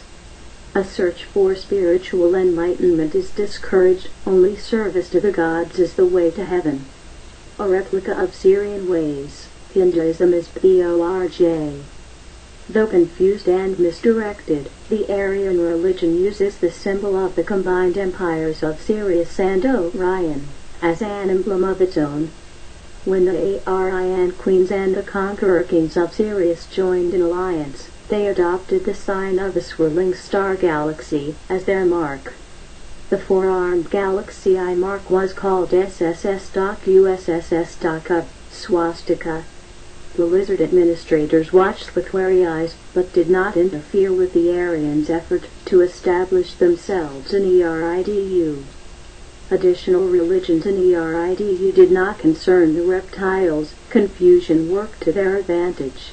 Speaker 2: A search for spiritual enlightenment is discouraged. Only service to the gods is the way to heaven. A replica of Syrian ways, Hinduism is PORJ. Though confused and misdirected, the Aryan religion uses the symbol of the combined empires of Sirius and Orion as an emblem of its own. When the Aryan queens and the conqueror kings of Sirius joined in alliance, they adopted the sign of the swirling star galaxy as their mark. The four-armed galaxy I mark was called SSS.USSS. Swastika. The lizard administrators watched with wary eyes, but did not interfere with the Aryans' effort to establish themselves in ERIDU. Additional religions in ERIDU did not concern the reptiles. Confusion worked to their advantage.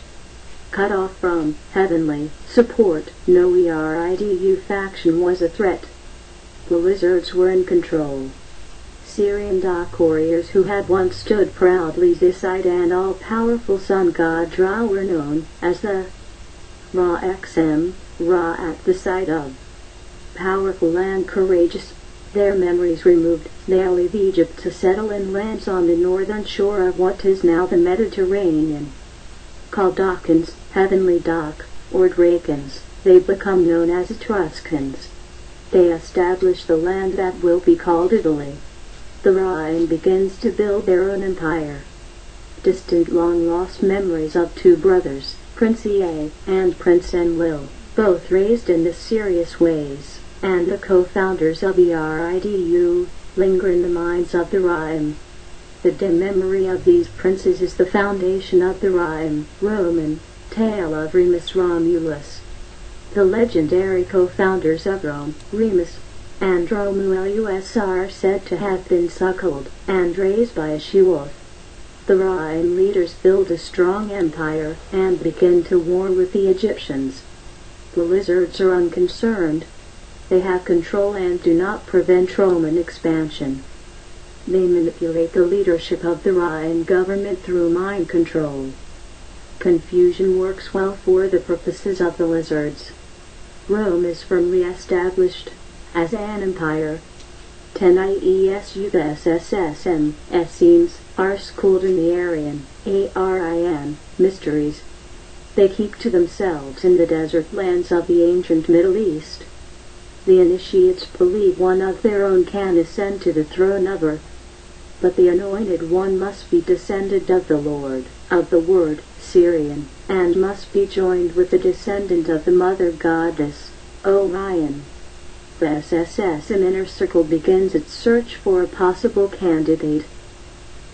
Speaker 2: Cut off from heavenly support, no ERIDU faction was a threat. The lizards were in control. Syrian dark warriors who had once stood proudly beside an all-powerful sun god Ra were known as the Ra XM, Ra at the side of. Powerful and courageous, their memories removed, they leave Egypt to settle in lands on the northern shore of what is now the Mediterranean. Called Dakans, Heavenly Dak, or Drakans, they become known as Etruscans. They establish the land that will be called Italy. The Rhine begins to build their own empire. Distant long-lost memories of two brothers, Prince Ea and Prince Enlil, both raised in the serious ways, and the co-founders of ERIDU, linger in the minds of the Rhine. The dim memory of these princes is the foundation of the Rhine Roman tale of Remus Romulus. The legendary co-founders of Rome, Remus and Romulus, are said to have been suckled and raised by a she-wolf. The Rhine leaders build a strong empire and begin to war with the Egyptians. The lizards are unconcerned. They have control and do not prevent Roman expansion. They manipulate the leadership of the Rhine government through mind control. Confusion works well for the purposes of the lizards. Rome is firmly established as an empire. 10 IESUSSSM Essenes are schooled in the Aryan, ARIN, mysteries. They keep to themselves in the desert lands of the ancient Middle East. The initiates believe one of their own can ascend to the throne of earth, but the anointed one must be descendant of the Lord, of the Word, Syrian, and must be joined with the descendant of the Mother Goddess, Orion. The SSSM Inner Circle begins its search for a possible candidate.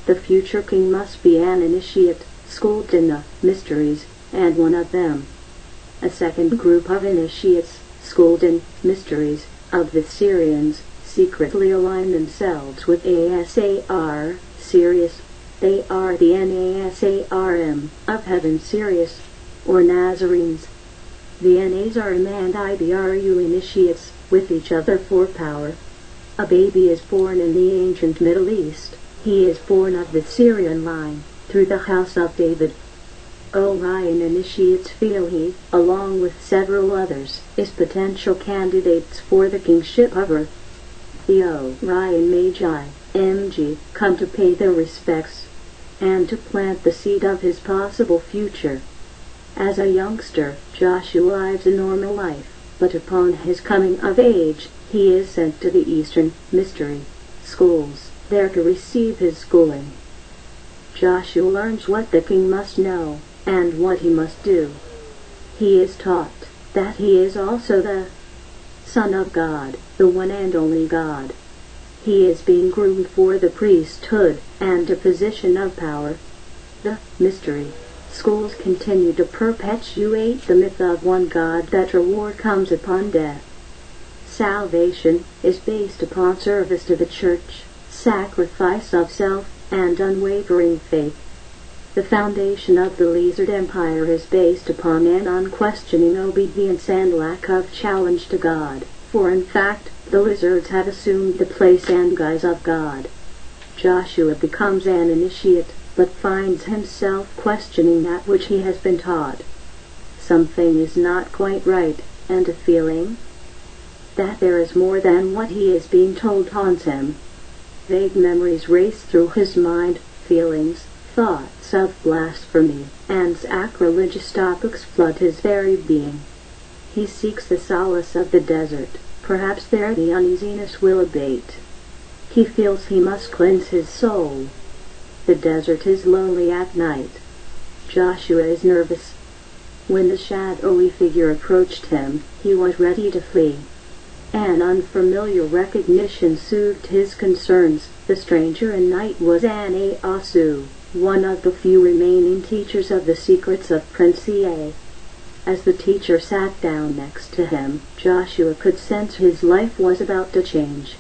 Speaker 2: The future king must be an initiate, schooled in the mysteries, and one of them. A second group of initiates, schooled in mysteries, of the Syrians, secretly align themselves with ASAR, Sirius. They are the NASARM of heaven Sirius, or Nazarenes. The NASRM and IBRU initiates with each other for power. A baby is born in the ancient Middle East. He is born of the Syrian line, through the house of David. Orion initiates feel he, along with several others, is potential candidates for the kingship of earth. The Orion Magi, MG, come to pay their respects, and to plant the seed of his possible future. As a youngster, Joshua lives a normal life, but upon his coming of age, he is sent to the Eastern Mystery schools, there to receive his schooling. Joshua learns what the king must know, and what he must do. He is taught that he is also the Son of God, the one and only God. He is being groomed for the priesthood and a position of power. The mystery schools continue to perpetuate the myth of one God, that reward comes upon death. Salvation is based upon service to the church, sacrifice of self, and unwavering faith. The foundation of the Lizard Empire is based upon an unquestioning obedience and lack of challenge to God, for in fact, the lizards have assumed the place and guise of God. Joshua becomes an initiate, but finds himself questioning that which he has been taught. Something is not quite right, and a feeling that there is more than what he is being told haunts him. Vague memories race through his mind, feelings, thoughts of blasphemy, and sacrilegious topics flood his very being. He seeks the solace of the desert. Perhaps there the uneasiness will abate. He feels he must cleanse his soul. The desert is lonely at night. Joshua is nervous. When the shadowy figure approached him, he was ready to flee. An unfamiliar recognition soothed his concerns. The stranger in night was Anayasu, one of the few remaining teachers of the secrets of Prince Ea. As the teacher sat down next to him, Joshua could sense his life was about to change.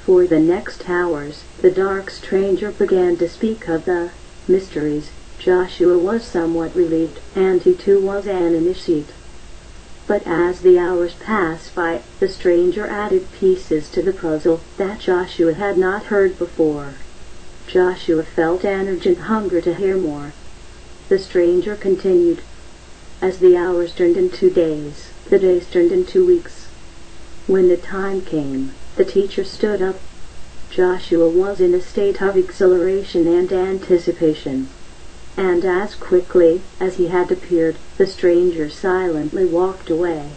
Speaker 2: For the next hours, the dark stranger began to speak of the mysteries. Joshua was somewhat relieved, and he too was an initiate. But as the hours passed by, the stranger added pieces to the puzzle that Joshua had not heard before. Joshua felt an urgent hunger to hear more. The stranger continued. As the hours turned into days, the days turned into weeks. When the time came, the teacher stood up. Joshua was in a state of exhilaration and anticipation. And as quickly as he had appeared, the stranger silently walked away.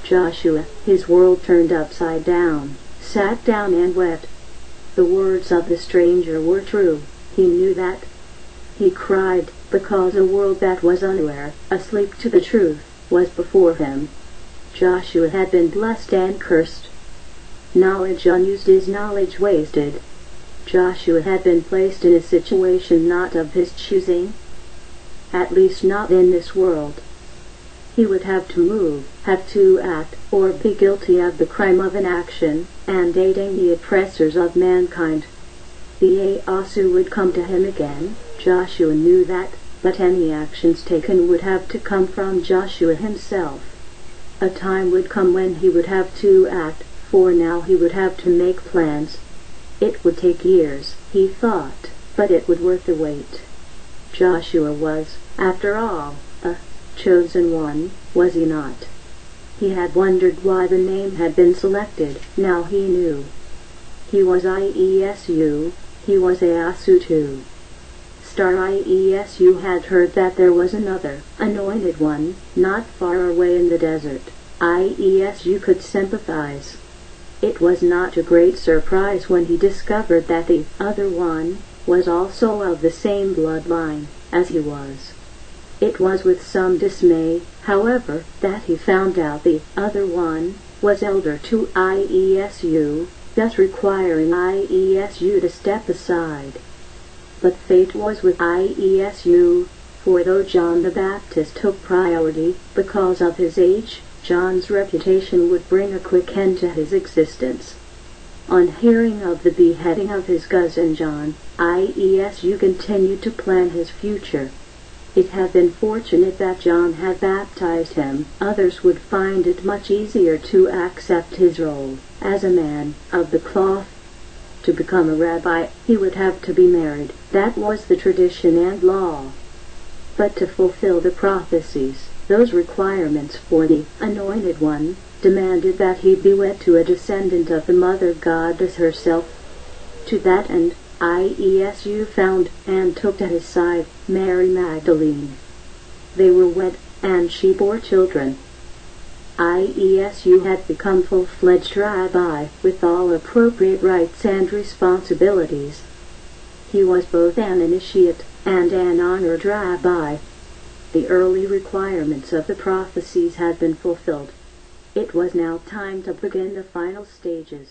Speaker 2: Joshua, his world turned upside down, sat down and wept. The words of the stranger were true. He knew that. He cried, because a world that was unaware, asleep to the truth, was before him. Joshua had been blessed and cursed. Knowledge unused is knowledge wasted. Joshua had been placed in a situation not of his choosing, at least not in this world. He would have to move, have to act, or be guilty of the crime of inaction, and aiding the oppressors of mankind. The Aasu would come to him again. Joshua knew that, but any actions taken would have to come from Joshua himself. A time would come when he would have to act, for now he would have to make plans. It would take years, he thought, but it would worth the wait. Joshua was, after all, a chosen one, was he not? He had wondered why the name had been selected. Now he knew. He was Iesu, he was Aasu too. Star Iesu had heard that there was another, anointed one, not far away in the desert. Iesu could sympathize. It was not a great surprise when he discovered that the other one was also of the same bloodline as he was. It was with some dismay, however, that he found out the other one was elder to Iesu, thus requiring Iesu to step aside. But fate was with Iesu, for though John the Baptist took priority because of his age, John's reputation would bring a quick end to his existence. On hearing of the beheading of his cousin John, Iesu continued to plan his future. It had been fortunate that John had baptized him. Others would find it much easier to accept his role as a man of the cloth. To become a rabbi, he would have to be married. That was the tradition and law. But to fulfill the prophecies, those requirements for the anointed one, demanded that he be wed to a descendant of the mother goddess herself. To that end, Iesu found and took to his side Mary Magdalene. They were wed, and she bore children. Iesu had become full-fledged rabbi with all appropriate rights and responsibilities. He was both an initiate and an honored rabbi. The early requirements of the prophecies had been fulfilled. It was now time to begin the final stages.